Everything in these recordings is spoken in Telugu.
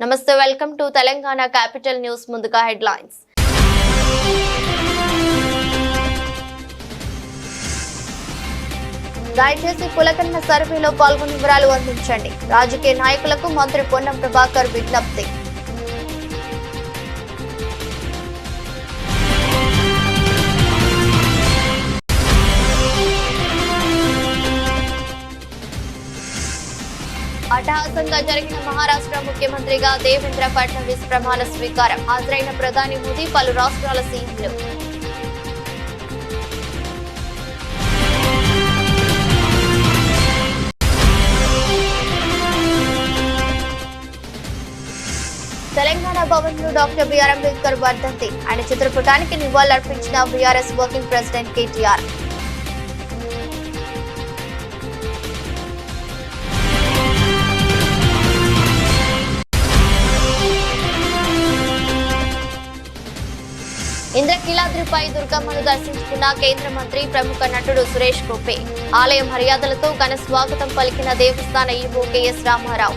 నమస్తే, welcome to Telangana capital news. ముందుగా హెడ్లైన్స్. దయచేసి కులగణన సర్వేలో పాల్గొని వివరాలు అందించండి. రాజకీయ నాయకులకు మంత్రి పొన్నం ప్రభాకర్ విజ్ఞప్తి. అట్టహాసంగా జరిగిన మహారాష్ట్ర ముఖ్యమంత్రిగా దేవేంద్ర ఫడ్నవీస్ ప్రమాణ స్వీకారం. హాజరైన ప్రధాని మోదీ, పలు రాష్ట్రాల సీఎంలు. తెలంగాణ భవన్ లో డాక్టర్ బిఆర్ అంబేద్కర్ వర్ధంతి. ఆయన చిత్రపటానికి నివాళులర్పించిన బీఆర్ఎస్ వర్కింగ్ ప్రెసిడెంట్ కేటీఆర్. ఇంద్రకీలాద్రిపై దుర్గమ్మను దర్శించుకున్న కేంద్ర మంత్రి, ప్రముఖ నటుడు సురేష్ గోపి. ఆలయ మర్యాదలతో ఘన స్వాగతం పలికిన దేవస్థాన ఈవో కెఎస్ రామారావు.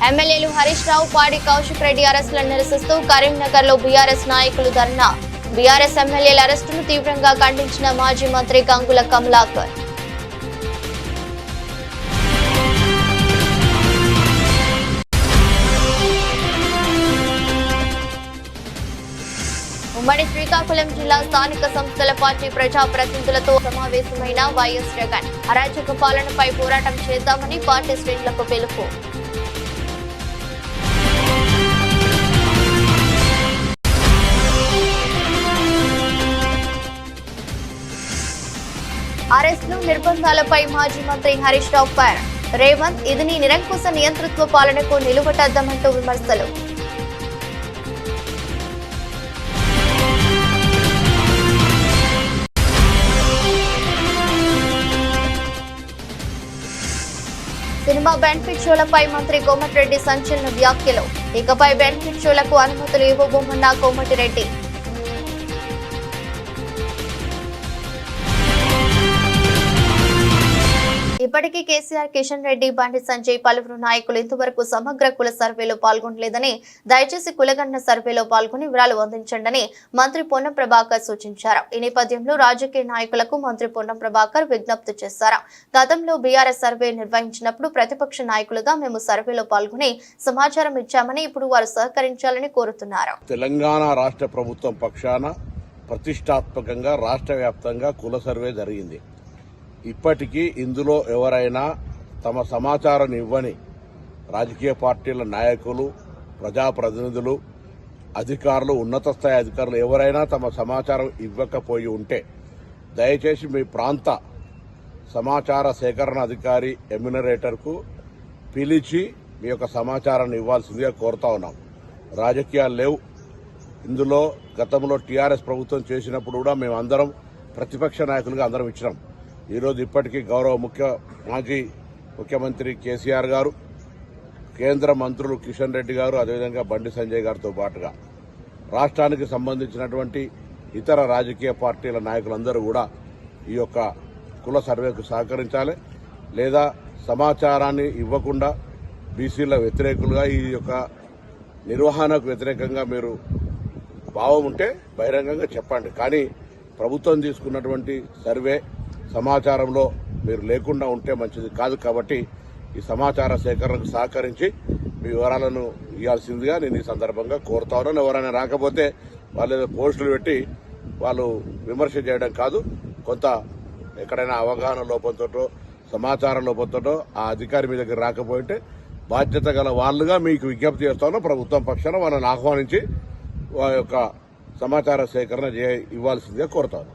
ఎమ్మెల్యేలు హరీష్ రావు, పాడి కౌశిక్ రెడ్డి అరెస్టులను నిరసిస్తూ కరీంనగర్ లో బీఆర్ఎస్ నాయకులు ధర్నా. బీఆర్ఎస్ ఎమ్మెల్యేల అరెస్టును తీవ్రంగా ఖండించిన మాజీ మంత్రి గంగుల కమలాకర్. ఉమ్మడి శ్రీకాకుళం జిల్లా స్థానిక సంస్థల పార్టీ ప్రజాప్రతినిధులతో సమావేశమైన వైఎస్ జగన్. అరాచక పాలనపై పోరాటం చేద్దామని పార్టీ శ్రేణులకు పిలుపు. అరెస్టులు, నిర్బంధాలపై మాజీ మంత్రి హరీష్ రావు ఫైర్. రేవంత్, ఇది నీ నిరంకుశ నియంతృత్వ పాలనకు నిలువటద్దమంటూ విమర్శలు. సినిమా బెనిఫిట్ షోలపై మంత్రి కోమటిరెడ్డి సంచలన వ్యాఖ్యలు. ఇకపై బెనిఫిట్ షోలకు అనుమతులు ఇవ్వబోమన్న కోమటిరెడ్డి. ఇప్పటికీ కేసీఆర్, కిషన్ రెడ్డి, బండి సంజయ్, పలువురు నాయకులు ఇంతవరకు సమగ్ర కుల సర్వేలో పాల్గొనలేదని, దయచేసి కులగణన సర్వేలో పాల్గొని వివరాలు అందించండి మంత్రి పొన్నం ప్రభాకర్ సూచించారు. ఈ నేపథ్యంలో రాజకీయ నాయకులకు మంత్రి పొన్నం ప్రభాకర్ విజ్ఞప్తి చేశారు. గతంలో బీఆర్ఎస్ సర్వే నిర్వహించినప్పుడు ప్రతిపక్ష నాయకులుగా మేము సర్వేలో పాల్గొని సమాచారం ఇచ్చామని, ఇప్పుడు వారు సహకరించాలని కోరుతున్నారు. తెలంగాణ రాష్ట్ర ప్రభుత్వం పక్షాన ప్రతిష్టాత్మకంగా రాష్ట్ర వ్యాప్తంగా కుల సర్వే జరిగింది. ఇప్పటికీ ఇందులో ఎవరైనా తమ సమాచారం ఇవ్వని రాజకీయ పార్టీల నాయకులు, ప్రజాప్రతినిధులు, అధికారులు, ఉన్నత స్థాయి అధికారులు ఎవరైనా తమ సమాచారం ఇవ్వకపోయి ఉంటే దయచేసి మీ ప్రాంత సమాచార సేకరణ అధికారి ఎమ్యునరేటర్కు పిలిచి మీ యొక్క సమాచారాన్ని ఇవ్వాల్సిందిగా కోరుతా ఉన్నాం. రాజకీయాలు లేవు ఇందులో. గతంలో టీఆర్ఎస్ ప్రభుత్వం చేసినప్పుడు కూడా మేమందరం ప్రతిపక్ష నాయకులుగా అందరం ఇచ్చినాం. ఈరోజు ఇప్పటికీ గౌరవ మాజీ ముఖ్యమంత్రి కేసీఆర్ గారు, కేంద్ర మంత్రులు కిషన్ రెడ్డి గారు, అదేవిధంగా బండి సంజయ్ గారితో పాటుగా రాష్ట్రానికి సంబంధించినటువంటి ఇతర రాజకీయ పార్టీల నాయకులందరూ కూడా ఈ యొక్క కుల సర్వేకు సహకరించాలి. లేదా సమాచారాన్ని ఇవ్వకుండా బీసీల వ్యతిరేకులుగా, ఈ యొక్క నిర్వహణకు వ్యతిరేకంగా మీరు భావం ఉంటే బహిరంగంగా చెప్పండి. కానీ ప్రభుత్వం తీసుకున్నటువంటి సర్వే సమాచారంలో మీరు లేకుండా ఉంటే మంచిది కాదు. కాబట్టి ఈ సమాచార సేకరణకు సహకరించి మీ వివరాలను ఇవ్వాల్సిందిగా నేను ఈ సందర్భంగా కోరుతా ఉన్నాను. ఎవరైనా రాకపోతే వాళ్ళు ఏదో పోస్టులు పెట్టి వాళ్ళు విమర్శ చేయడం కాదు. కొంత ఎక్కడైనా అవగాహన లోపంతో, సమాచార లోపంతో ఆ అధికారి మీ దగ్గర రాకపోయింటే బాధ్యత గల వాళ్ళుగా మీకు విజ్ఞప్తి చేస్తాను. ప్రభుత్వం పక్షాన వాళ్ళని ఆహ్వానించి వారి యొక్క సమాచార సేకరణ ఇవ్వాల్సిందిగా కోరుతాను.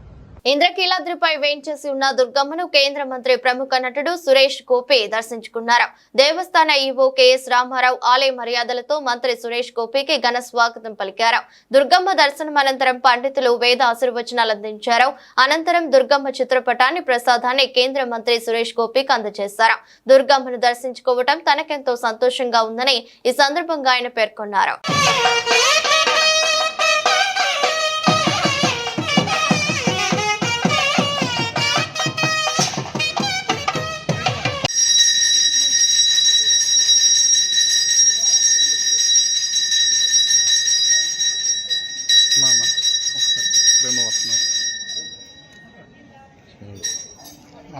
ఇంద్రకీలాద్రిపై వేంచేసి ఉన్న దుర్గమ్మను కేంద్ర మంత్రి, ప్రముఖ నటుడు సురేష్ గోపి దర్శించుకున్నారు. దేవస్థాన ఈవో కెఎస్ రామారావు ఆలయ మర్యాదలతో మంత్రి సురేష్ గోపికి ఘన స్వాగతం పలికారు. దుర్గమ్మ దర్శనం అనంతరం పండితులు వేద ఆశీర్వచనాలు అందించారు. అనంతరం దుర్గమ్మ చిత్రపటాన్ని, ప్రసాదాన్ని కేంద్ర మంత్రి సురేష్ గోపికి అందజేశారు. దుర్గమ్మను దర్శించుకోవటం తనకెంతో సంతోషంగా ఉందని ఈ సందర్భంగా ఆయన పేర్కొన్నారు.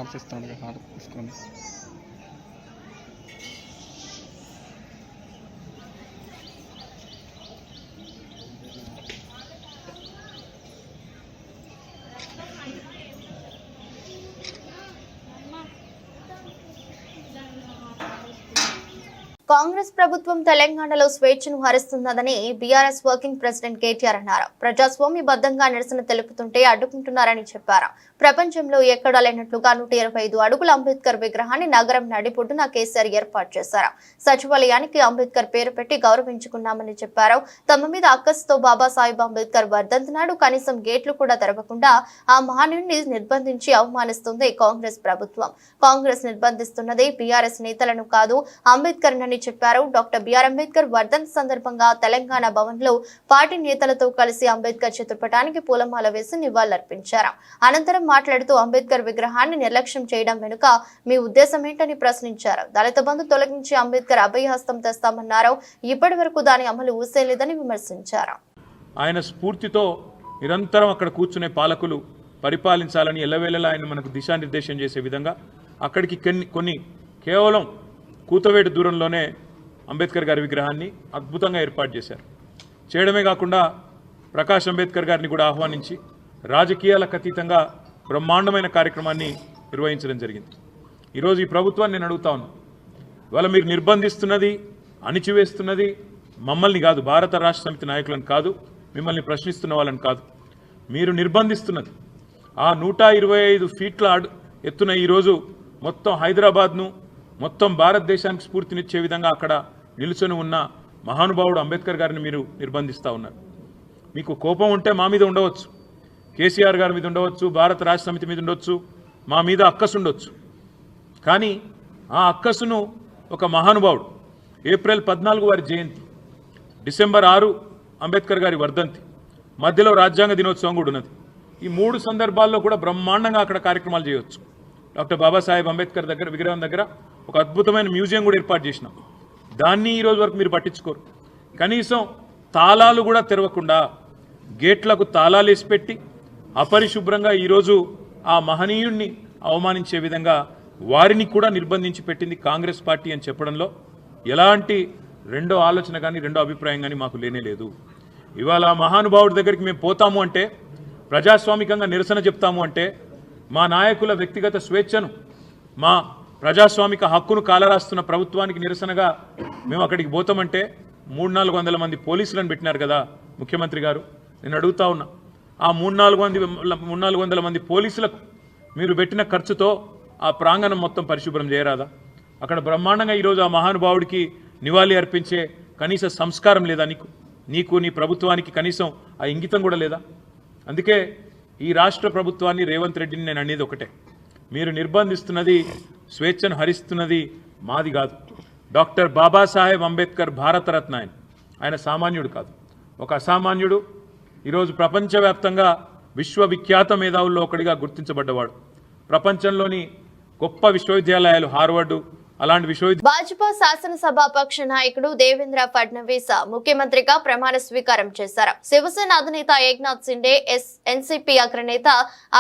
హారతి ఇస్తాను, హారతి తీసుకొని. కాంగ్రెస్ ప్రభుత్వం తెలంగాణలో స్వేచ్ఛను హరిస్తున్నదని బీఆర్ఎస్ వర్కింగ్ ప్రెసిడెంట్ కేటీఆర్ అన్నారు. ప్రజాస్వామ్యబద్ధంగా నిరసన తెలుపుతుంటే అడ్డుకుంటున్నారని చెప్పారు. ప్రపంచంలో ఎక్కడా లేనట్లుగా 125 అడుగుల అంబేద్కర్ విగ్రహాన్ని నగరం నడిబొడ్డున కేసీఆర్ ఏర్పాటు చేశారు. సచివాలయానికి అంబేద్కర్ పేరు పెట్టి గౌరవించుకున్నామని చెప్పారు. తమ మీద అక్కసుతో బాబాసాహెబ్ అంబేద్కర్ వర్ధంతి నాడు కనీసం గేట్లు కూడా తెరవకుండా ఆ మహనీయుడిని నిర్బంధించి అవమానిస్తుంది కాంగ్రెస్ ప్రభుత్వం. కాంగ్రెస్ నిర్బంధిస్తున్నది బీఆర్ఎస్ నేతలను కాదు, అంబేద్కర్ నని చెప్పారు. డాక్టర్ బిఆర్ అంబేద్కర్ వర్ధంతి సందర్భంగా తెలంగాణ భవన్ లో పార్టీ నేతలతో కలిసి అంబేద్కర్ చిత్రపటానికి పూలమాల వేసి నివాళులర్పించారు. అనంతరం మాట్లాడుతూ అంబేద్కర్ విగ్రహాన్ని నిర్లక్ష్యం చేయడం వెనుక మీ ఉద్దేశం ఏంటని ప్రశ్నించారు. దళిత బంధు తొలగించి అంబేద్కర్ అభయహస్తం తెస్తామన్నారు. ఇప్పటి వరకు దాని అమలు ఊసేలేదని విమర్శించారు. ఆయన స్ఫూర్తితో నిరంతరం అక్కడ కూర్చునే పాలకులు పరిపాలించాలని ఎల్లవేళలా ఆయన మనకు దిశానిర్దేశం చేసే విధంగా అక్కడికి కొన్ని కేవలం కూతవేటు దూరంలోనే అంబేద్కర్ గారి విగ్రహాన్ని అద్భుతంగా ఏర్పాటు చేశారు. చేయడమే కాకుండా ప్రకాష్ అంబేద్కర్ గారిని కూడా ఆహ్వానించి రాజకీయాలకు అతీతంగా బ్రహ్మాండమైన కార్యక్రమాన్ని నిర్వహించడం జరిగింది. ఈరోజు ఈ ప్రభుత్వాన్ని నేను అడుగుతా ఉన్నాను, ఇవాళ మీరు నిర్బంధిస్తున్నది, అణిచివేస్తున్నది మమ్మల్ని కాదు, భారత రాష్ట్ర సమితి నాయకులను కాదు, మిమ్మల్ని ప్రశ్నిస్తున్న వాళ్ళని కాదు, మీరు నిర్బంధిస్తున్నది ఆ 125 ఫీట్ల ఎత్తున ఈరోజు మొత్తం హైదరాబాద్ను మొత్తం భారతదేశానికి స్ఫూర్తినిచ్చే విధంగా అక్కడ నిలుచొని ఉన్న మహానుభావుడు అంబేద్కర్ గారిని మీరు నిర్బంధిస్తూ ఉన్నారు. మీకు కోపం ఉంటే మా మీద ఉండవచ్చు, కేసీఆర్ గారి మీద ఉండవచ్చు, భారత రాష్ట్ర సమితి మీద ఉండొచ్చు, మా మీద అక్కసు ఉండొచ్చు. కానీ ఆ అక్కసును ఒక మహానుభావుడు ఏప్రిల్ 14 వారి జయంతి, డిసెంబర్ 6 అంబేద్కర్ గారి వర్ధంతి, మధ్యలో రాజ్యాంగ దినోత్సవం కూడా ఉన్నది. ఈ 3 సందర్భాల్లో కూడా బ్రహ్మాండంగా అక్కడ కార్యక్రమాలు చేయవచ్చు. డాక్టర్ బాబాసాహెబ్ అంబేద్కర్ దగ్గర విగ్రహం దగ్గర ఒక అద్భుతమైన మ్యూజియం కూడా ఏర్పాటు చేసినాం. దాన్ని ఈరోజు వరకు మీరు పట్టించుకోరు. కనీసం తాళాలు కూడా తెరవకుండా గేట్లకు తాళాలు వేసి పెట్టి అపరిశుభ్రంగా ఈరోజు ఆ మహనీయుణ్ణి అవమానించే విధంగా వారిని కూడా నిర్బంధించి పెట్టింది కాంగ్రెస్ పార్టీ అని చెప్పడంలో ఎలాంటి రెండో ఆలోచన కానీ రెండో అభిప్రాయం కానీ మాకు లేనే లేదు. ఇవాళ మహానుభావుడి దగ్గరికి మేము పోతాము అంటే, ప్రజాస్వామికంగా నిరసన చెప్తాము అంటే, మా నాయకుల వ్యక్తిగత స్వేచ్ఛను, మా ప్రజాస్వామిక హక్కును కాలరాస్తున్న ప్రభుత్వానికి నిరసనగా మేము అక్కడికి పోతామంటే 300-400 మంది పోలీసులను పెట్టినారు కదా ముఖ్యమంత్రి గారు. నేను అడుగుతా ఉన్నా, ఆ 300-400 మంది పోలీసులకు మీరు పెట్టిన ఖర్చుతో ఆ ప్రాంగణం మొత్తం పరిశుభ్రం చేయరాదా? అక్కడ బ్రహ్మాండంగా ఈరోజు ఆ మహానుభావుడికి నివాళి అర్పించే కనీస సంస్కారం లేదా? నీకు నీ ప్రభుత్వానికి కనీసం ఆ ఇంగితం కూడా లేదా? అందుకే ఈ రాష్ట్ర ప్రభుత్వాన్ని, రేవంత్ రెడ్డిని నేను అనేది ఒకటే, మీరు నిర్బంధిస్తున్నది, స్వేచ్ఛను హరిస్తున్నది మాది కాదు. డాక్టర్ బాబాసాహెబ్ అంబేద్కర్ భారతరత్న ఆయన సామాన్యుడు కాదు, ఒక అసామాన్యుడు. ఈరోజు ప్రపంచవ్యాప్తంగా విశ్వవిఖ్యాత మేధావుల్లో ఒకటిగా గుర్తించబడ్డవాడు. ప్రపంచంలోని గొప్ప విశ్వవిద్యాలయాలు, హార్వర్డు అలాంటి భాజపా శాసనసభాపక్ష నాయకుడు దేవేంద్ర ఫడ్నవీస్ ముఖ్యమంత్రిగా ప్రమాణ స్వీకారం చేశారు. శివసేన అధినేత ఏక్నాథ్ సిండే, ఎన్సీపీ అగ్రనేత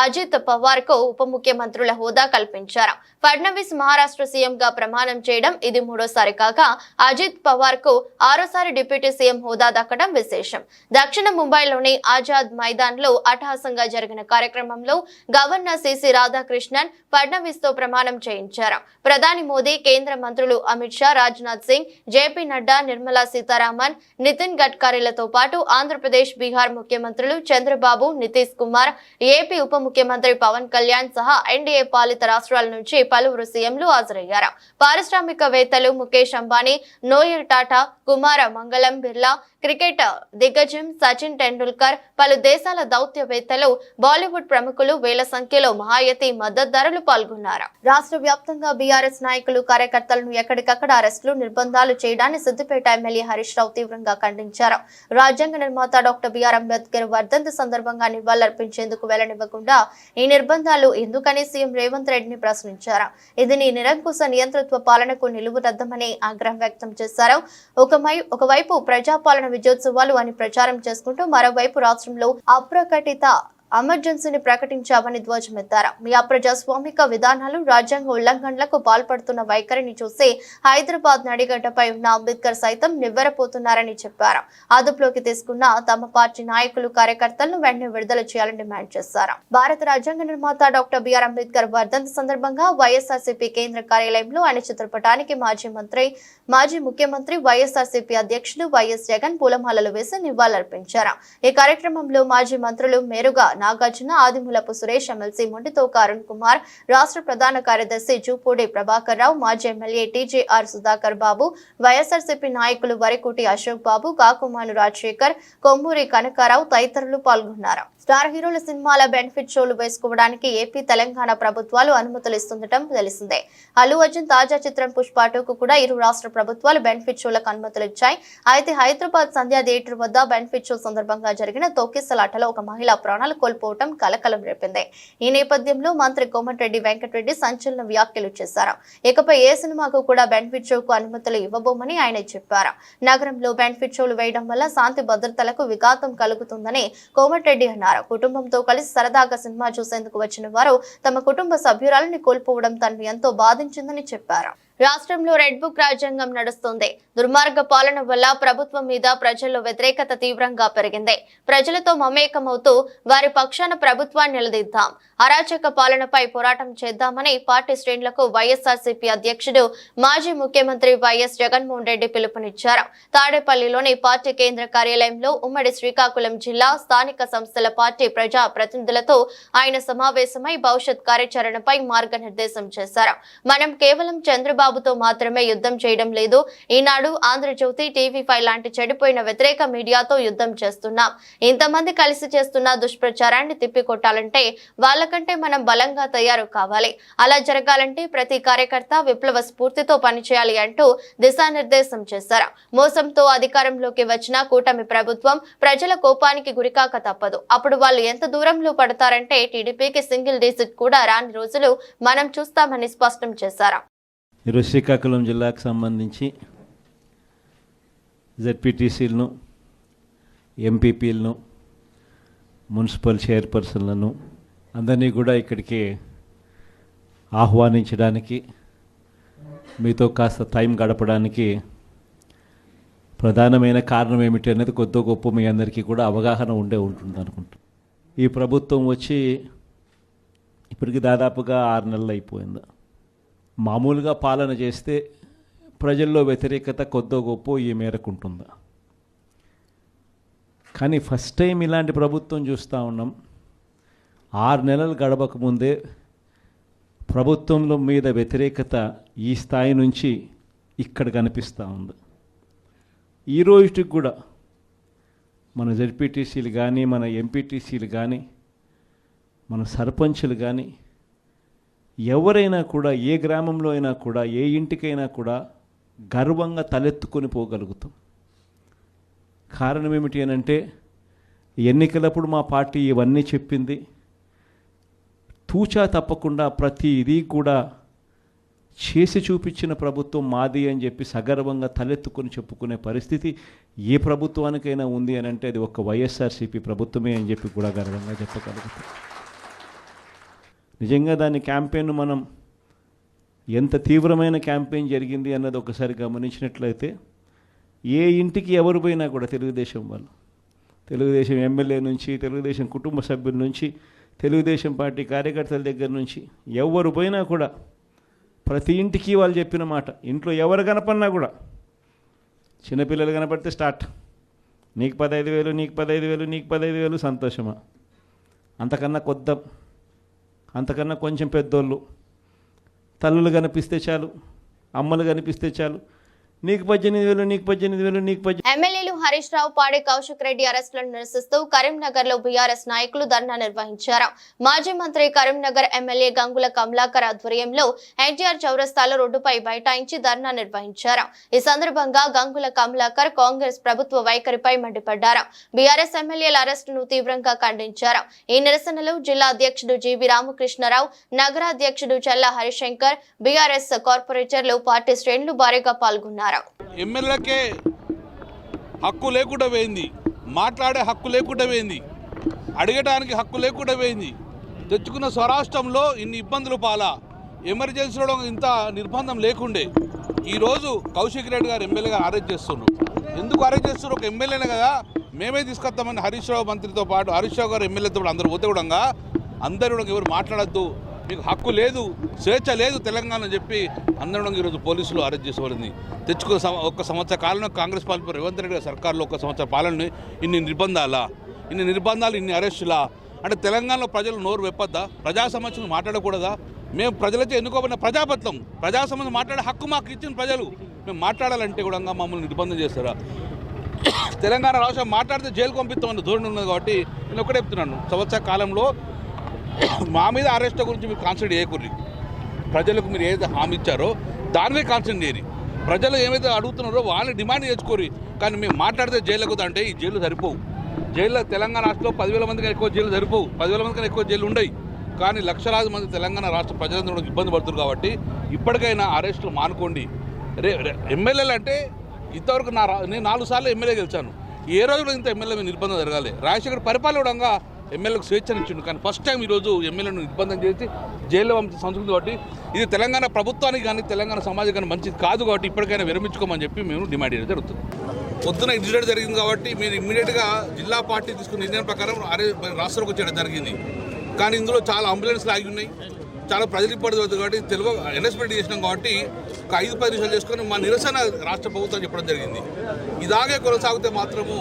అజిత్ పవార్ కు ఉప ముఖ్యమంత్రుల హోదా కల్పించారు. ఫడ్నవీస్ మహారాష్ట్ర సీఎం గా ప్రమాణం చేయడం ఇది 3వ కాగా అజిత్ పవార్ కు 6వ డిప్యూటీ సీఎం హోదా దక్కడం విశేషం. దక్షిణ ముంబైలోని ఆజాద్ మైదాన్ లో అట్టహాసంగా జరిగిన కార్యక్రమంలో గవర్నర్ సిసి రాధాకృష్ణన్ ఫడ్నవీస్ తో ప్రమాణం చేయించారు. ప్రధాని మోదీ, కేంద్ర మంత్రులు అమిత్ షా, రాజ్నాథ్ సింగ్, జేపీ నడ్డా, నిర్మలా సీతారామన్, నితిన్ గడ్కరీలతో పాటు ఆంధ్రప్రదేశ్, బీహార్ ముఖ్యమంత్రులు చంద్రబాబు, నితీష్ కుమార్, ఏపీ ఉప ముఖ్యమంత్రి పవన్ కళ్యాణ్ సహా ఎన్డీఏ పాలిత రాష్ట్రాల నుంచి పలువురు సీఎంలు హాజరయ్యారు. పారిశ్రామికవేత్తలు ముఖేష్ అంబానీ, నోయల్ టాటా, కుమార మంగళం బిర్లా, క్రికెట్ దిగ్గజం సచిన్ టెండూల్కర్, పలు దేశాల దౌత్యవేత్తలు, బాలీవుడ్ ప్రముఖులు వేల సంఖ్యలో మహాయతి మద్దతుదారులు పాల్గొన్నారు. రాష్ట్ర వ్యాప్తంగా బీఆర్ఎస్ నాయకులు, కార్యకర్తలను ఎక్కడికక్కడ అరెస్టులు, నిర్బంధాలు చేయడాన్ని సిద్దిపేట ఎమ్మెల్యే హరీష్ రావు తీవ్రంగా ఖండించారు. రాజ్యాంగ నిర్మాత డాక్టర్ బిఆర్ అంబేద్కర్ వర్ధంతి సందర్భంగా నివాళులర్పించేందుకు వెళ్లనివ్వకుండా ఈ నిర్బంధాలు ఎందుకని సీఎం రేవంత్ రెడ్డిని ప్రశ్నించారు. ఇది నీ నిరంకుశ నియంతృత్వ పాలనకు నిలువురద్దమని ఆగ్రహం వ్యక్తం చేశారు. ఒకవైపు ప్రజాపాలన విజయోత్సవాలు అని ప్రచారం చేసుకుంటూ మరోవైపు రాష్ట్రంలో అప్రకటిత ఎమర్జెన్సీని ప్రకటించామని ధ్వజమెత్తారు. మీ అప్రజాస్వామిక విధానాలు, రాజ్యాంగ ఉల్లంఘనలకు పాల్పడుతున్న వైఖరిని చూసి హైదరాబాద్ నడిగడ్డపై ఉన్న అంబేద్కర్ సైతం నివ్వెరపోతున్నారని చెప్పారు. అదుపులోకి తీసుకున్న తమ పార్టీ నాయకులు, కార్యకర్తలను వెంటనే విడుదల చేయాలని డిమాండ్ చేశారు. భారత రాజ్యాంగ నిర్మాత డాక్టర్ బిఆర్ అంబేద్కర్ వర్ధంతి సందర్భంగా వైఎస్ఆర్సీపీ కేంద్ర కార్యాలయంలో ఆయన చిత్రపటానికి మాజీ ముఖ్యమంత్రి వైఎస్ఆర్సీపీ అధ్యక్షుడు వైఎస్ జగన్ పూలమాలలు వేసి నివాళులర్పించారు. ఈ కార్యక్రమంలో మాజీ మంత్రులు మేరుగా నాగార్జున, ఆదిమూలపు సురేష్, ఎమ్మెల్సీ మొండితోక అరుణ్ కుమార్, రాష్ట్ర ప్రధాన కార్యదర్శి జూపూడి ప్రభాకర్ రావు, మాజీ ఎమ్మెల్యే టీజేఆర్ సుధాకర్ బాబు, వైఎస్ఆర్సీపీ నాయకులు వరికుటి అశోక్ బాబు, కాకుమాను రాజశేఖర్, కొమ్మూరి కనకారావు తదితరులు పాల్గొన్నారు. స్టార్ హీరోల సినిమాల బెనిఫిట్ షోలు వేసుకోవడానికి ఏపీ, తెలంగాణ ప్రభుత్వాలు అనుమతులు ఇస్తుండటం తెలిసిందే. అల్లు అర్జున్ తాజా చిత్రం పుష్ప 2కు కూడా ఇరు రాష్ట్ర ప్రభుత్వాలు బెనిఫిట్ షోలకు అనుమతులు ఇచ్చాయి. అయితే హైదరాబాద్ సంధ్యా థియేటర్ వద్ద బెనిఫిట్ షో సందర్భంగా జరిగిన తొక్కిసలాటలో ఒక మహిళ ప్రాణాలు కోల్పోవటం కలకలం రేపింది. ఈ నేపథ్యంలో మంత్రి కోమటిరెడ్డి వెంకటరెడ్డి సంచలన వ్యాఖ్యలు చేశారు. ఇకపై ఏ సినిమాకు కూడా బెనిఫిట్ షోకు అనుమతులు ఇవ్వబోమని ఆయన చెప్పారు. నగరంలో బెనిఫిట్ షోలు వేయడం వల్ల శాంతి భద్రతలకు విఘాతం కలుగుతుందని కోమటిరెడ్డి అన్నారు. కుటుంబంతో కలిసి సరదాగా సినిమా చూసేందుకు వచ్చిన వారు తమ కుటుంబ సభ్యురాలని కోల్పోవడం తనను ఎంతో బాధించిందని చెప్పారు. రాష్ట్రంలో రెడ్ బుక్ రాజ్యాంగం నడుస్తుంది. దుర్మార్గ పాలన వల్ల ప్రభుత్వం మీద ప్రజల్లో వ్యతిరేకత తీవ్రంగా పెరిగింది. ప్రజలతో మమేకమవుతూ వారి పక్షాన ప్రభుత్వాన్ని నిలదీద్దాం, అరాచక పాలనపై పోరాటం చేద్దామని పార్టీ శ్రేణులకు వైఎస్ఆర్సీపీ అధ్యక్షుడు మాజీ ముఖ్యమంత్రి వైఎస్ జగన్మోహన్ రెడ్డి పిలుపునిచ్చారు. తాడేపల్లిలోని పార్టీ కేంద్ర కార్యాలయంలో ఉమ్మడి శ్రీకాకుళం జిల్లా స్థానిక సంస్థల పార్టీ ప్రజా ప్రతినిధులతో ఆయన సమావేశమై భవిష్యత్ కార్యాచరణపై మార్గనిర్దేశం చేశారు. మనం కేవలం చంద్రబాబుతో మాత్రమే యుద్ధం చేయడం లేదు. ఈనాడు, ఆంధ్రజ్యోతి, టీవీ5 లాంటి చెడిపోయిన వ్యతిరేక మీడియాతో యుద్ధం చేస్తున్నాం. ఇంతమంది కలిసి చేస్తున్న దుష్ప్రచారాన్ని తిప్పికొట్టాలంటే వాళ్ళకంటే మనం బలంగా తయారు కావాలి. అలా జరగాలంటే ప్రతి కార్యకర్త విప్లవ స్ఫూర్తితో పనిచేయాలి అంటూ దిశానిర్దేశం చేశారు. మోసంతో అధికారంలోకి వచ్చిన కూటమి ప్రభుత్వం ప్రజల కోపానికి గురికాక తప్పదు. అప్పుడు వాళ్ళు ఎంత దూరంలో పడతారంటే టీడీపీకి సింగిల్ డిజిట్ కూడా రాని రోజులు మనం చూస్తామని స్పష్టం చేశారు. ఈరోజు శ్రీకాకుళం జిల్లాకు సంబంధించి జెడ్పీటీసీలను, ఎంపీపీలను, మున్సిపల్ చైర్పర్సన్లను అందరినీ కూడా ఇక్కడికి ఆహ్వానించడానికి, మీతో కాస్త టైం గడపడానికి ప్రధానమైన కారణం ఏమిటి అనేది కొద్ది గొప్ప మీ అందరికీ కూడా అవగాహన ఉంటుంది అనుకుంటా. ఈ ప్రభుత్వం వచ్చి ఇప్పటికి దాదాపుగా 6 నెలలు అయిపోయింది. మామూలుగా పాలన చేస్తే ప్రజల్లో వ్యతిరేకత కొద్దో గొప్ప ఈ మేరకు ఉంటుందా? కానీ ఫస్ట్ టైం ఇలాంటి ప్రభుత్వం చూస్తూ ఉన్నాం. 6 నెలలు గడవకముందే ప్రభుత్వంలో మీద వ్యతిరేకత ఈ స్థాయి నుంచి ఇక్కడ కనిపిస్తూ ఉంది. ఈ రోజుకి కూడా మన జెడ్పీటీసీలు కానీ, మన ఎంపీటీసీలు కానీ, మన సర్పంచులు కానీ, ఎవరైనా కూడా ఏ గ్రామంలో అయినా కూడా, ఏ ఇంటికైనా కూడా గర్వంగా తలెత్తుకొని పోగలుగుతాం. కారణం ఏమిటి అనంటే ఎన్నికలప్పుడు మా పార్టీ ఇవన్నీ చెప్పింది. తూచా తప్పకుండా ప్రతి ఇది కూడా చేసి చూపించిన ప్రభుత్వం మాది అని చెప్పి సగర్వంగా తలెత్తుకొని చెప్పుకునే పరిస్థితి ఏ ప్రభుత్వానికైనా ఉంది అని అంటే అది ఒక వైఎస్ఆర్సీపీ ప్రభుత్వమే అని చెప్పి కూడా గర్వంగా చెప్పగలుగుతాం. నిజంగా దాని క్యాంపెయిన్ మనం ఎంత తీవ్రమైన క్యాంపెయిన్ జరిగింది అన్నది ఒకసారి గమనించినట్లయితే ఏ ఇంటికి ఎవరు పోయినా కూడా తెలుగుదేశం వాళ్ళు, తెలుగుదేశం ఎమ్మెల్యే నుంచి, తెలుగుదేశం కుటుంబ సభ్యుల నుంచి, తెలుగుదేశం పార్టీ కార్యకర్తల దగ్గర నుంచి ఎవరు పోయినా కూడా ప్రతి ఇంటికి వాళ్ళు చెప్పిన మాట, ఇంట్లో ఎవరు కనపడినా కూడా, చిన్నపిల్లలు కనపడితే స్టార్ట్, నీకు 15,000, నీకు 15,000, నీకు 15,000, సంతోషమా? అంతకన్నా కొద్దాం, అంతకన్నా కొంచెం పెద్దోళ్ళు, తల్లులు కనిపిస్తే చాలు, అమ్మలు కనిపిస్తే చాలు, నీకు 18,000, నీకు 18,000, నీకు 18,000. ఎమ్మెల్యేలు హరీష్ రావు, పాడి కౌశిక్ రెడ్డి అరెస్టులను నిరసిస్తూ కరీంనగర్ లో బీఆర్ఎస్ నాయకులు ధర్నా నిర్వహించారు. మాజీ మంత్రి, కరీంనగర్ ఎమ్మెల్యే గంగుల కమలాకర్ ఆధ్వర్యంలో ఎన్టీఆర్ చౌరస్తాలో రోడ్డుపై బైఠాయించి ధర్నా నిర్వహించారు. ఈ సందర్భంగా గంగుల కమలాకర్ కాంగ్రెస్ ప్రభుత్వ వైఖరిపై మండిపడ్డారు. బీఆర్ఎస్ ఎమ్మెల్యేల అరెస్టును తీవ్రంగా ఖండించారు. ఈ నిరసనలో జిల్లా అధ్యక్షుడు జీవి రామకృష్ణరావు, నగరాధ్యక్షుడు చల్లా హరిశంకర్, బీఆర్ఎస్ కార్పొరేటర్లు, పార్టీ శ్రేణులు భారీగా పాల్గొన్నారు. ఎమ్మెల్యేలకే హక్కు లేకుండా పోయింది, మాట్లాడే హక్కు లేకుండా పోయింది. అడగడానికి హక్కు లేకుండా పోయింది. తెచ్చుకున్న స్వరాష్ట్రంలో ఇన్ని ఇబ్బందులు పాలా, ఎమర్జెన్సీలో ఇంత నిర్బంధం లేకుండే. ఈరోజు కౌశిక్ రెడ్డి గారు ఎమ్మెల్యేగా అరెస్ట్ చేస్తున్నారు. ఎందుకు అరెస్ట్ చేస్తున్నారు? ఒక ఎమ్మెల్యేనే కదా, మేమే తీసుకొస్తామని హరీష్ రావు మంత్రితో పాటు, హరీష్ రావు గారు ఎమ్మెల్యేతో పాటు అందరూ పోతే కూడా అందరూ కూడా ఎవరు మాట్లాడద్దు, మీకు హక్కు లేదు, స్వేచ్ఛ లేదు తెలంగాణ అని చెప్పి అందరూ ఈరోజు పోలీసులు అరెస్ట్ చేసుకోవాలని. తెచ్చుకున్న ఒక్క సంవత్సర కాలంలో కాంగ్రెస్ పార్టీ రేవంత్ రెడ్డి గారి సర్కారులో ఒక సంవత్సర పాలనని ఇన్ని నిర్బంధాలు, ఇన్ని అరెస్టులా? అంటే తెలంగాణలో ప్రజలు నోరు వెప్పద్దా? ప్రజా సమస్యలు మాట్లాడకూడదా? మేము ప్రజలతో ఎన్నుకోబడిన ప్రజాపత్రం, ప్రజా సమస్యలు మాట్లాడే హక్కు మాకు ఇచ్చిన ప్రజలు, మేము మాట్లాడాలంటే కూడా మమ్మల్ని నిర్బంధం చేస్తారా? తెలంగాణ రాష్ట్రం మాట్లాడితే జైలుకు పంపిస్తామని ధోరణి ఉన్నది. కాబట్టి నేను ఒకటే చెప్తున్నాను, సంవత్సర కాలంలో మా మీద అరెస్ట్ గురించి మీరు కాన్సన్ట్రేట్ చేయకూడదు. ప్రజలకు మీరు ఏదైతే హామీ ఇచ్చారో దాని మీద కాన్సన్ట్రేట్ చేయరు. ప్రజలు ఏమైతే అడుగుతున్నారో వాళ్ళని డిమాండ్ చేసుకోరు. కానీ మేము మాట్లాడితే జైలుకు అంటే ఈ జైలు సరిపోవు. జైల్లో తెలంగాణ రాష్ట్రంలో 10,000 మందికి ఎక్కువ జైలు సరిపోవు, 10,000 మంది కన్నా ఎక్కువ జైలు ఉండవు. కానీ లక్షలాది మంది తెలంగాణ రాష్ట్ర ప్రజలందరూ ఇబ్బంది పడుతున్నారు. కాబట్టి ఇప్పటికైనా అరెస్టులు మానుకోండి. ఎమ్మెల్యేలు అంటే ఇంతవరకు నేను 4 సార్లు ఎమ్మెల్యే గెలిచాను. ఏ రోజు కూడా ఇంత ఎమ్మెల్యే నిర్బంధం జరగాలి. రాజశేఖర్ పరిపాలనగా ఎమ్మెల్యేలకు స్వేచ్ఛనిచ్చిండు. కానీ ఫస్ట్ టైం ఈరోజు ఎమ్మెల్యేను నిర్బంధం చేసి జైల్లో పంపించే సంస్కృతి. కాబట్టి ఇది తెలంగాణ ప్రభుత్వానికి కానీ తెలంగాణ సమాజం కానీ మంచిది కాదు. కాబట్టి ఇప్పటికైనా విరమించుకోమని చెప్పి మేము డిమాండ్ చేయడం జరుగుతుంది. పొద్దున ఇన్సిడెంట్ జరిగింది కాబట్టి మీరు ఇమ్మీడియట్గా జిల్లా పార్టీ తీసుకున్న నిర్ణయం ప్రకారం రాష్ట్రంలోకి వచ్చేయడం జరిగింది. కానీ ఇందులో చాలా అంబులెన్స్లు ఆగి ఉన్నాయి, చాలా ప్రజలు ఇబ్బంది పడుతుంది. కాబట్టి తెలుగు అనౌన్స్మెంట్ చేసినాం కాబట్టి ఒక 5-10 నిమిషాలు చేసుకొని మా నిరసన రాష్ట్ర ప్రభుత్వం చెప్పడం జరిగింది. ఇలాగే కొనసాగితే మాత్రము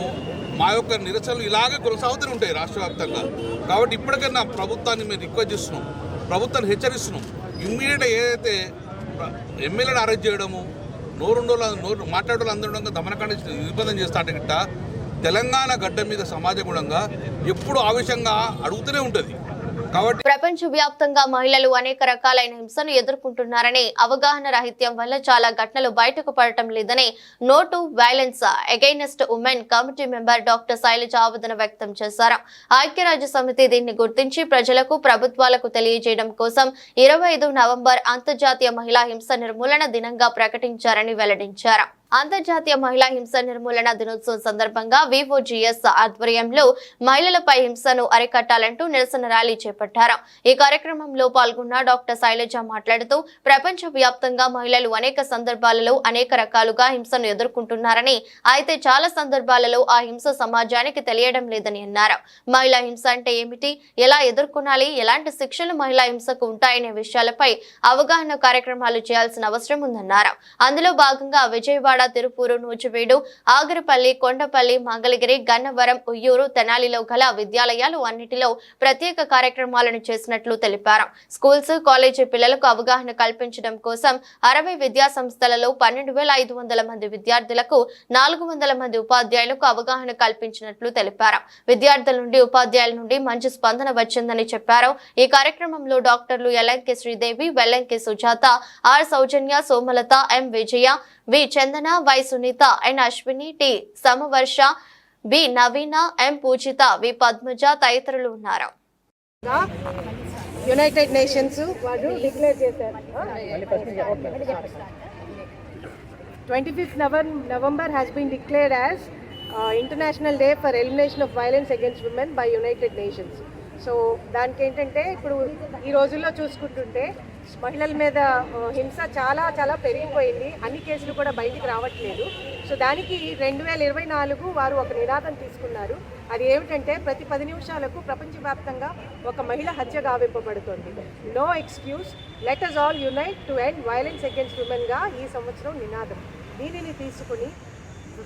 మా యొక్క నిరసనలు ఇలాగే కొనసాగుతూనే ఉంటాయి రాష్ట్ర వ్యాప్తంగా. కాబట్టి ఇప్పటికైనా ప్రభుత్వాన్ని మేము రిక్వెస్ట్ చేస్తున్నాం, ప్రభుత్వాన్ని హెచ్చరిస్తున్నాం. ఇమ్మీడియట్గా ఏదైతే ఎమ్మెల్యేని అరెస్ట్ చేయడము, నోరు మాట్లాడే అందరూ దమనకాండ నిర్బంధం చేస్తా అంటే గిట్ట తెలంగాణ గడ్డ మీద సమాజ గుణంగా ఎప్పుడు ఆవేశంగా అడుగుతూనే ఉంటుంది. కాబట్టి ప్రపంచ వ్యాప్తంగా మహిళలు అనేక రకాలైన హింసను ఎదుర్కొంటున్నారని, అవగాహన రాహిత్యం వల్ల చాలా ఘటనలు బయటకు పడటం లేదని no to violence against women committee member doctor Shailaja ఆవేదన వ్యక్తం చేశారు. ఐక్యరాజ్య సమితి దీన్ని గుర్తించి ప్రజలకు, ప్రభుత్వాలకు తెలియజేయడం కోసం 25 నవంబర్ అంతర్జాతీయ మహిళా హింస నిర్మూలన దినంగా ప్రకటించారని వెల్లడించారు. అంతర్జాతీయ మహిళా హింస నిర్మూలన దినోత్సవం సందర్భంగా VOGS ఆధ్వర్యంలో మహిళలపై హింసను అరికట్టాలంటూ నిరసన ర్యాలీ చేపట్టారు. ఈ కార్యక్రమంలో పాల్గొన్న డాక్టర్ శైలజ మాట్లాడుతూ ప్రపంచ వ్యాప్తంగా మహిళలు అనేక సందర్భాలలో అనేక రకాలుగా హింసను ఎదుర్కొంటున్నారని, అయితే చాలా సందర్భాలలో ఆ హింస సమాజానికి తెలియడం లేదని అన్నారు. మహిళా హింస అంటే ఏమిటి, ఎలా ఎదుర్కొనాలి, ఎలాంటి శిక్షలు మహిళా హింసకు ఉంటాయనే విషయాలపై అవగాహన కార్యక్రమాలు చేయాల్సిన అవసరం ఉందన్నారు. అందులో భాగంగా విజయవాడ, తిరుపూరు, నూజివీడు, ఆగరపల్లి, కొండపల్లి, మంగళగిరి, గన్నవరం, ఉయ్యూరు, తెనాలిలో గల విద్యాలయాలు అన్నిటిలో ప్రత్యేక కార్యక్రమాలను చేసినట్లు తెలిపారు. స్కూల్స్, కాలేజీ పిల్లలకు అవగాహన కల్పించడం కోసం 60 విద్యా సంస్థలలో 12,500 మంది విద్యార్థులకు, 400 మంది ఉపాధ్యాయులకు అవగాహన కల్పించినట్లు తెలిపారు. విద్యార్థుల నుండి, ఉపాధ్యాయుల నుండి మంచి స్పందన వచ్చిందని చెప్పారు. ఈ కార్యక్రమంలో డాక్టర్లు Ellanki Sridevi, Vellanki Sujatha, R Soujanya, Somalatha, M Vijaya, V Chandana, Y Sunitha, N Ashwini, T Samavarsha, B Naveena, M Pujitha, V Padmaja తదితరులు ఉన్నారు. యునైటెడ్ నేషన్స్ వారు డిక్లేర్ చేశారు. 25th November has been declared as International Day for Elimination of Violence Against Women by United Nations. So దానికి ఏంటంటే ఇప్పుడు ఈ రోజుల్లో చూసుకుంటుంటే మహిళల మీద హింస చాలా చాలా పెరిగిపోయింది. అన్ని కేసులు కూడా బయటికి రావట్లేదు. సో దానికి 2024 వారు ఒక నినాదం తీసుకున్నారు. అది ఏమిటంటే ప్రతి 10 నిమిషాలకు ప్రపంచవ్యాప్తంగా ఒక మహిళ హత్య గావింపబడుతుంది. No excuse, let us all unite to end violence against women గా ఈ సంవత్సరం నినాదం. దీనిని తీసుకుని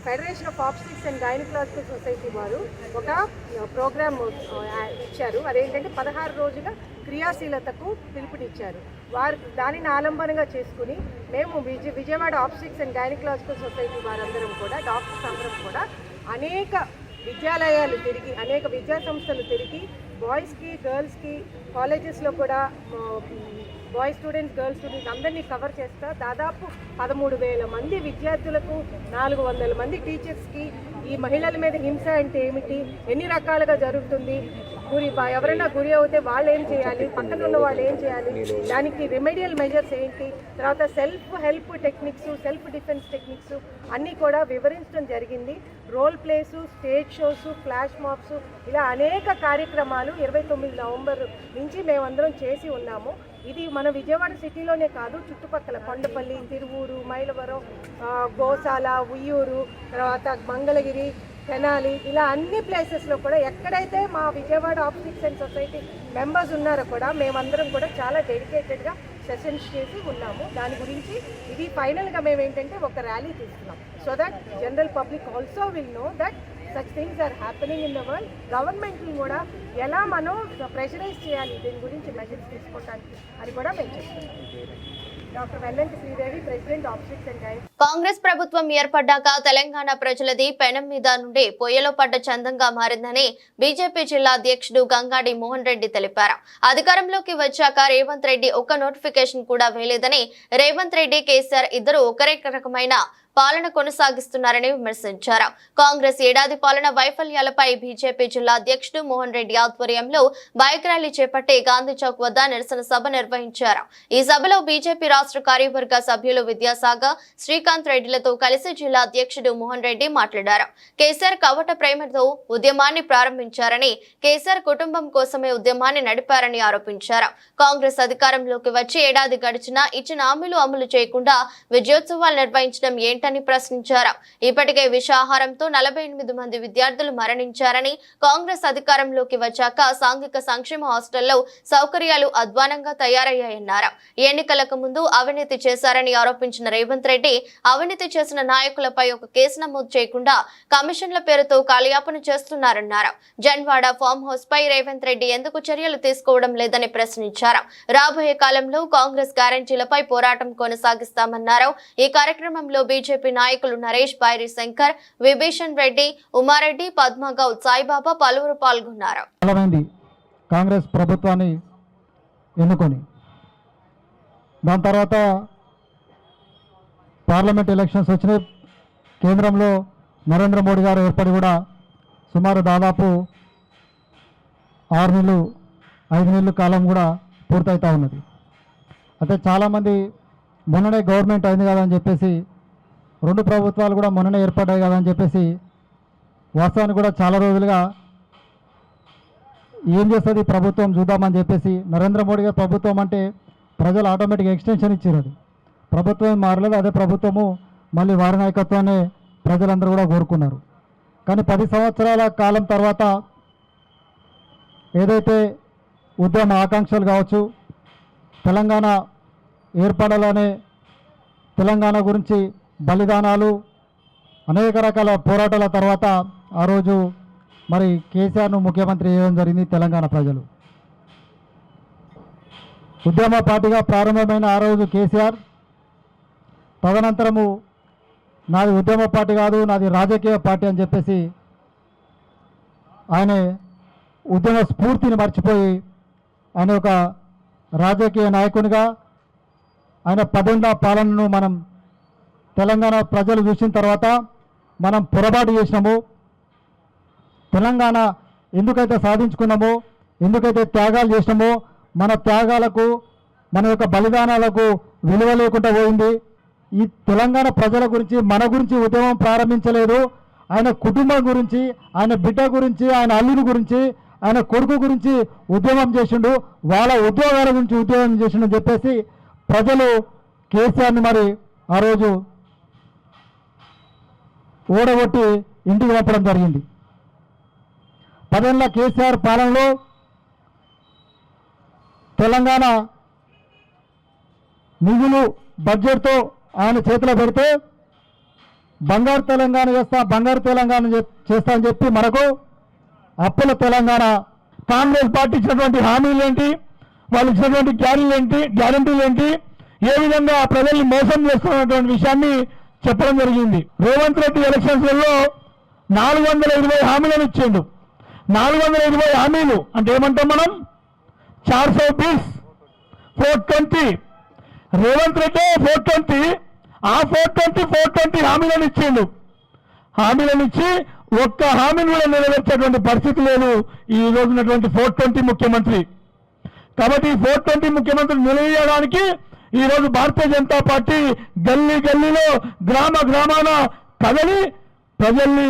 federation of ఆబ్స్టిక్స్ and gynaecological society వారు ఒక ప్రోగ్రామ్ ఇచ్చారు. అదేంటంటే 16 రోజుల క్రియాశీలతకు పిలుపునిచ్చారు. వారు దానిని ఆలంబనగా చేసుకుని మేము Vijayawada obstetrics and gynaecological society వారందరం కూడా, డాక్టర్స్ అందరం కూడా అనేక విద్యాలయాలు తిరిగి, అనేక విద్యా సంస్థలు తిరిగి బాయ్స్కి, గర్ల్స్కి, కాలేజెస్లో కూడా బాయ్ స్టూడెంట్స్, గర్ల్ స్టూడెంట్స్ అందరినీ కవర్ చేస్తా దాదాపు 13,000 మంది విద్యార్థులకు, 400 మంది టీచర్స్కి ఈ మహిళల మీద హింస అంటే ఏమిటి, ఎన్ని రకాలుగా జరుగుతుంది, ఎవరైనా గురి అవుతే వాళ్ళు ఏం చేయాలి, పక్కన ఉన్న వాళ్ళు ఏం చేయాలి, దానికి రెమెడియల్ మెజర్స్ ఏంటి, తర్వాత self help techniques, self defence techniques అన్నీ కూడా వివరించడం జరిగింది. Role plays, stage shows, flash mobs, ఇలా అనేక కార్యక్రమాలు 29 నవంబర్ నుంచి మేమందరం చేసి ఉన్నాము. ఇది మన విజయవాడ సిటీలోనే కాదు, చుట్టుపక్కల కొండపల్లి, తిరువూరు, మైలవరం, గోశాల, ఉయ్యూరు, తర్వాత మంగళగిరి, తెనాలి, ఇలా అన్ని ప్లేసెస్లో కూడా ఎక్కడైతే మా Vijayawada optics and society members ఉన్నారో కూడా మేమందరం కూడా చాలా డెడికేటెడ్గా సెషన్స్ చేసి ఉన్నాము. దాని గురించి ఇది ఫైనల్గా మేము ఏంటంటే ఒక ర్యాలీ తీస్తున్నాం, so that general public also will know that such things are happening in the world. గవర్నమెంట్ని కూడా ఎలా మనం ప్రెషరైజ్ చేయాలి దీని గురించి మెజర్స్ తీసుకోవడానికి అని కూడా మేము చెప్తున్నాం. Doctor Vellanki Sridevi, president optics and director. Congress ప్రభుత్వం ఏర్పడ్డాక తెలంగాణ ప్రజలది పెనం మీద నుండి పొయ్యలో పడ్డ చందంగా మారిందని బీజేపీ జిల్లా అధ్యక్షుడు గంగాడి మోహన్ రెడ్డి తెలిపారు. అధికారంలోకి వచ్చాక రేవంత్ రెడ్డి ఒక్క నోటిఫికేషన్ కూడా వేయలేదని, రేవంత్ రెడ్డి, కేసీఆర్ ఇద్దరు ఒకరే రకమైన పాలన కొనసాగిస్తున్నారని విమర్శించారు. కాంగ్రెస్ ఏడాది పాలన వైఫల్యాలపై బీజేపీ జిల్లా అధ్యక్షుడు మోహన్ రెడ్డి ఆధ్వర్యంలో బైక్ ర్యాలీ చేపట్టి గాంధీ చౌక్ వద్ద నిరసన సభ నిర్వహించారు. ఈ సభలో బీజేపీ రాష్ట్ర కార్యవర్గ సభ్యులు విద్యాసాగర్, శ్రీకాంత్ రెడ్డిలతో కలిసి జిల్లా అధ్యక్షుడు మోహన్ రెడ్డి మాట్లాడారు. కేసీఆర్ కవట ప్రేమతో ఉద్యమాన్ని ప్రారంభించారని, కేసీఆర్ కుటుంబం కోసమే ఉద్యమాన్ని నడిపారని ఆరోపించారు. కాంగ్రెస్ అధికారంలోకి వచ్చి ఏడాది గడిచినా ఇచ్చిన హామీలు అమలు చేయకుండా విజయోత్సవాలు నిర్వహించడం ఏంటని ప్రశ్నించారు. ఇప్పటికే విషాహారంతో 48 మంది విద్యార్థులు మరణించారని, కాంగ్రెస్ అధికారంలోకి వచ్చాక సాంఘిక సంక్షేమ హాస్టల్లో సౌకర్యాలు అధ్వానంగా తయారయ్యాయన్నారు. ఎన్నికలకు ముందు అవినీతి చేశారని ఆరోపించిన రేవంత్ రెడ్డి, అవినీతి చేసిన నాయకులపై ఒక కేసు నమోదు చేయకుండా కమిషన్ల పేరుతో కాలయాపన చేస్తున్నారన్నారు. జన్వాడ ఫామ్ హౌస్ పై రేవంత్ రెడ్డి ఎందుకు చర్యలు తీసుకోవడం లేదని ప్రశ్నించారు. రాబోయే కాలంలో కాంగ్రెస్ గ్యారంటీలపై పోరాటం కొనసాగిస్తామన్నారు. ఈ కార్యక్రమంలో బీజేపీ నాయకులు నరేష్, బైరి శంకర్, విభీషణ్ రెడ్డి, ఉమారెడ్డి, పద్మగౌడ్, సాయిబాబా పలువురు పాల్గొన్నారు. కాంగ్రెస్ ప్రభుత్వాన్ని ఎన్నుకొని దాని తర్వాత పార్లమెంట్ ఎలక్షన్స్ వచ్చినాయి. కేంద్రంలో నరేంద్ర మోడీ గారు ఏర్పడి కూడా సుమారు దాదాపు 6 నెలలు 5 నెలల కాలం కూడా పూర్తవుతూ ఉన్నది. అయితే చాలామంది మొన్ననే గవర్నమెంట్ అయింది కదా అని చెప్పేసి, 2 ప్రభుత్వాలు కూడా మొన్ననే ఏర్పడ్డాయి కదా అని చెప్పేసి, వాస్తవానికి కూడా చాలా రోజులుగా ఏం చేస్తుంది ప్రభుత్వం చూద్దామని చెప్పేసి, నరేంద్ర మోడీ గారి ప్రభుత్వం అంటే ప్రజలు ఆటోమేటిక్గా ఎక్స్టెన్షన్ ఇచ్చారు. అది ప్రభుత్వం మారలేదు, అదే ప్రభుత్వము మళ్ళీ వారి నాయకత్వాన్ని ప్రజలందరూ కూడా కోరుకున్నారు. కానీ 10 సంవత్సరాల కాలం తర్వాత ఏదైతే ఉద్యమ ఆకాంక్షలు కావచ్చు, తెలంగాణ ఏర్పడాలనే, తెలంగాణ గురించి బలిదానాలు, అనేక రకాల పోరాటాల తర్వాత ఆ రోజు మరి కేసీఆర్ను ముఖ్యమంత్రి చేయడం జరిగింది తెలంగాణ ప్రజలు. ఉద్యమ పార్టీగా ప్రారంభమైన ఆ రోజు కేసీఆర్, తదనంతరము నాది ఉద్యమ పార్టీ కాదు, నాది రాజకీయ పార్టీ అని చెప్పేసి ఆయన ఉద్యమ స్ఫూర్తిని మర్చిపోయి ఆయన ఒక రాజకీయ నాయకునిగా ఆయన 10 ఏళ్ల పాలనను మనం తెలంగాణ ప్రజలు చూసిన తర్వాత మనం పొరపాటు చేసినాము. తెలంగాణ ఎందుకైతే సాధించుకున్నామో, ఎందుకైతే త్యాగాలు చేసినామో, మన త్యాగాలకు, మన యొక్క బలిదానాలకు విలువ లేకుండా పోయింది. ఈ తెలంగాణ ప్రజల గురించి, మన గురించి ఉద్యమం ప్రారంభించలేదు. ఆయన కుటుంబం గురించి, ఆయన బిడ్డ గురించి, ఆయన అల్లుడి గురించి, ఆయన కొడుకు గురించి ఉద్యమం చేసిండు. వాళ్ళ ఉద్యోగాల గురించి ఉద్యమం చేసిండు అని చెప్పేసి ప్రజలు కేసీఆర్ని మరి ఆ రోజు ఓడగొట్టి ఇంటికి పంపడం జరిగింది. 10 ఏళ్ల కేసీఆర్ పాలనలో తెలంగాణ నిధులు బడ్జెట్తో ఆయన చేతిలో పెడితే బంగారు తెలంగాణ చేస్తా అని చెప్పి మనకు అప్పుల తెలంగాణ. కాంగ్రెస్ పార్టీ ఇచ్చినటువంటి హామీలు ఏంటి, వాళ్ళు ఇచ్చినటువంటి గ్యారెంటీలు ఏంటి, ఏ విధంగా ప్రజల్ని మోసం చేస్తున్నటువంటి విషయాన్ని చెప్పడం జరిగింది. రేవంత్ రెడ్డి ఎలక్షన్స్లలో 420 హామీలను ఇచ్చిండు. 420 హామీలు అంటే ఏమంటాం మనం, 420 420. రేవంత్ రెడ్డి 420, ఆ 420 హామీలను ఇచ్చిండు. హామీలను ఇచ్చి ఒక్క హామీని కూడా నెరవేర్చేటువంటి పరిస్థితి లేదు ఈ రోజు ఉన్నటువంటి 420 ముఖ్యమంత్రి. కాబట్టి 420 ముఖ్యమంత్రి నిలదీయడానికి ఈ రోజు భారతీయ జనతా పార్టీ గల్లీ గల్లీలో గ్రామ గ్రామాన కదలి ప్రజల్ని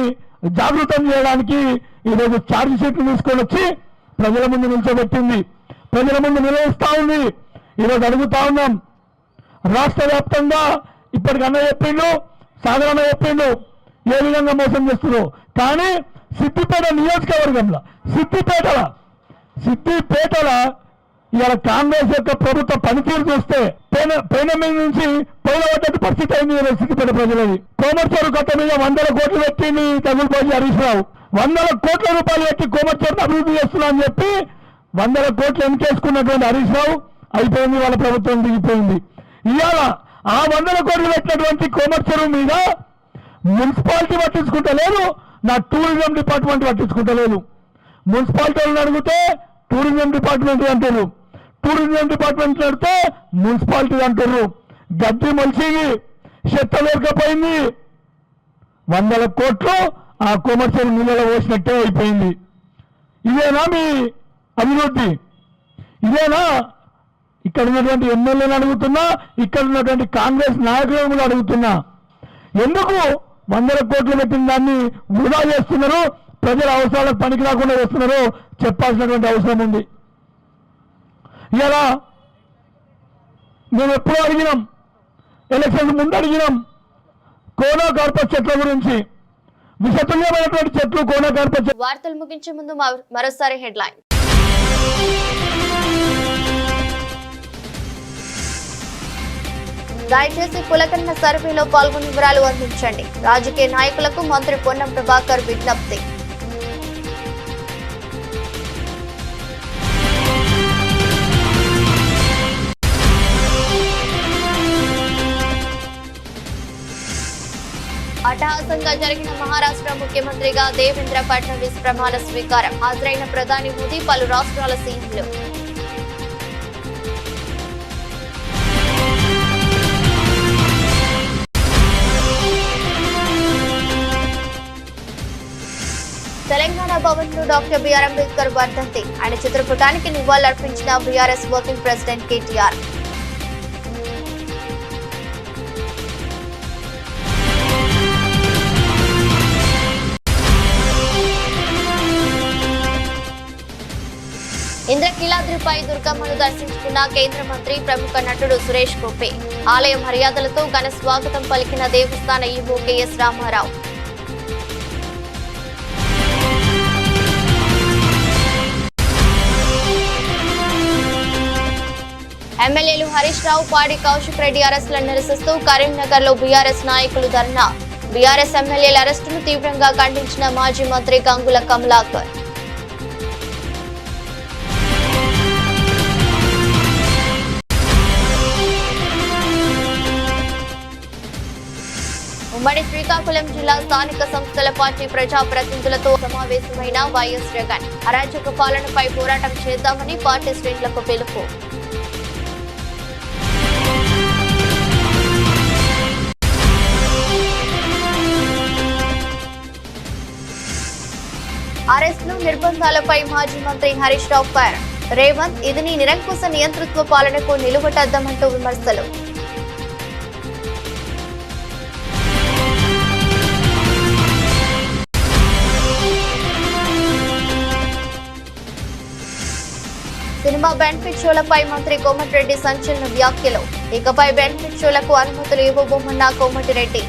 జాగృతం చేయడానికి ఈరోజు ఛార్జ్ షీట్లు తీసుకొని వచ్చి ప్రజల ముందు నిల్చోబెట్టింది, ప్రజల ముందు నిలదీస్తా ఉంది. ఈరోజు అడుగుతా ఉన్నాం, రాష్ట్ర వ్యాప్తంగా ఇప్పటికన్నా చెప్పిండు, సాధారణ చెప్పిండు ఏ విధంగా మోసం చేస్తున్నారు. కానీ సిద్దిపేట నియోజకవర్గంలో సిద్దిపేటల ఇవాళ కాంగ్రెస్ యొక్క ప్రభుత్వ పనితీరు చూస్తే పేన మీద నుంచి పోయినటువంటి పరిస్థితి అయింది సిద్దిపేట ప్రజలది. కోమర్చేరు కట్ట మీద 100 కోట్లు పెట్టింది తగులుబాజీ హరీష్ రావు. 100 కోట్ల రూపాయలు పెట్టి కోమర్చేరును అభివృద్ధి చేస్తున్నా అని చెప్పి 100 కోట్లు ఎన్కేసుకున్నటువంటి హరీష్ రావు అయిపోయింది, వాళ్ళ ప్రభుత్వం దిగిపోయింది. ఇవాళ ఆ 100 కోట్లు పెట్టినటువంటి కోమర్చేరు మీద మున్సిపాలిటీ పట్టించుకుంటలేదు, నా టూరిజం డిపార్ట్మెంట్ పట్టించుకుంటలేదు. మున్సిపాలిటీలను అడిగితే టూరిజం డిపార్ట్మెంట్ అంటారు, టూరిజం డిపార్ట్మెంట్ అడిగితే మున్సిపాలిటీ అంటారు. గడ్డి మొలిచింది, చెత్త లేకపోయింది, 100 కోట్లు ఆ కొమర్షియల్ నీళ్ళలో పోసినట్టే అయిపోయింది. ఇదేనా మీ అభివృద్ధి? ఇదేనా? ఇక్కడ ఉన్నటువంటి ఎమ్మెల్యేలు అడుగుతున్నా, ఇక్కడ ఉన్నటువంటి కాంగ్రెస్ నాయకులను కూడా అడుగుతున్నా, ఎందుకు 100 కోట్లు పెట్టిన దాన్ని వృధా చేస్తున్నారు, ప్రజల అవసరాలకు పనికి రాకుండా చేస్తున్నారు చెప్పాల్సినటువంటి అవసరం ఉంది. ఇలా మేము ఎప్పుడూ అడిగినాం, ఎలక్షన్స్ ముందు అడిగినాం కోనా కార్పస్ చెట్ల గురించి, విషతుల్యమైనటువంటి చెట్లు కోనా కార్పస్ చెట్లు. వార్తలు ముగించే ముందు మరోసారి హెడ్లైన్. దయచేసి పులకన్న సర్వేలో పాల్గొని వివరాలు అందించండి. రాజకీయ నాయకులకు మంత్రి పొన్నం ప్రభాకర్ విజ్ఞప్తి. అట్టహాసంగా జరిగిన మహారాష్ట్ర ముఖ్యమంత్రిగా దేవేంద్ర ఫడ్నవీస్ ప్రమాణ స్వీకారం. హాజరైన ప్రధాని మోదీ, పలు రాష్ట్రాల సీఎంలు. తెలంగాణ భవన్ లో డాక్టర్ బిఆర్ అంబేద్కర్ వర్ధంతి. ఆయన చిత్రపటానికి నివాళులర్పించిన బీఆర్ఎస్ వర్కింగ్ ప్రెసిడెంట్ కేటీఆర్. ఇంద్రకీలాద్రిపై దుర్గమ్మను దర్శించుకున్న కేంద్ర మంత్రి, ప్రముఖ నటుడు సురేష్ గోపి. ఆలయ మర్యాదలతో ఘన స్వాగతం పలికిన దేవస్థాన ఈవో కెఎస్ రామారావు. ఎమ్మెల్యేలు హరీష్ రావు, పాడి కౌశిక్ రెడ్డి అరెస్టులను నిరసిస్తూ కరీంనగర్ లో బీఆర్ఎస్ నాయకులు ధర్నా. బీఆర్ఎస్ ఎమ్మెల్యేల అరెస్టును తీవ్రంగా ఖండించిన మాజీ మంత్రి గంగుల కమలాకర్. ఉమ్మడి శ్రీకాకుళం జిల్లా స్థానిక సంస్థల పార్టీ ప్రజాప్రతినిధులతో సమావేశమైన వైఎస్ జగన్. అరాచక పాలనపై పోరాటం చేద్దామని పార్టీ శ్రేణులకు పిలుపు. అరెస్టులు, నిర్బంధాలపై మాజీ మంత్రి హరీష్ రావు ఫైర్. రేవంత్, ఇది నీ నిరంకుశ నియంతృత్వ పాలనకు నిలువటద్దమంటూ విమర్శలు. సినిమా బెనిఫిట్ షోలపై మంత్రి కోమటిరెడ్డి సంచలన వ్యాఖ్యలు. ఇకపై బెనిఫిట్ షోలకు అనుమతులు ఇవ్వబోమన్న కోమటిరెడ్డి.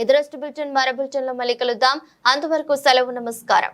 ఎదురొస్ట్ బులెటిన్ మరో బులెటిన్లో మళ్ళీ కలుద్దాం. అంతవరకు సెలవు, నమస్కారం.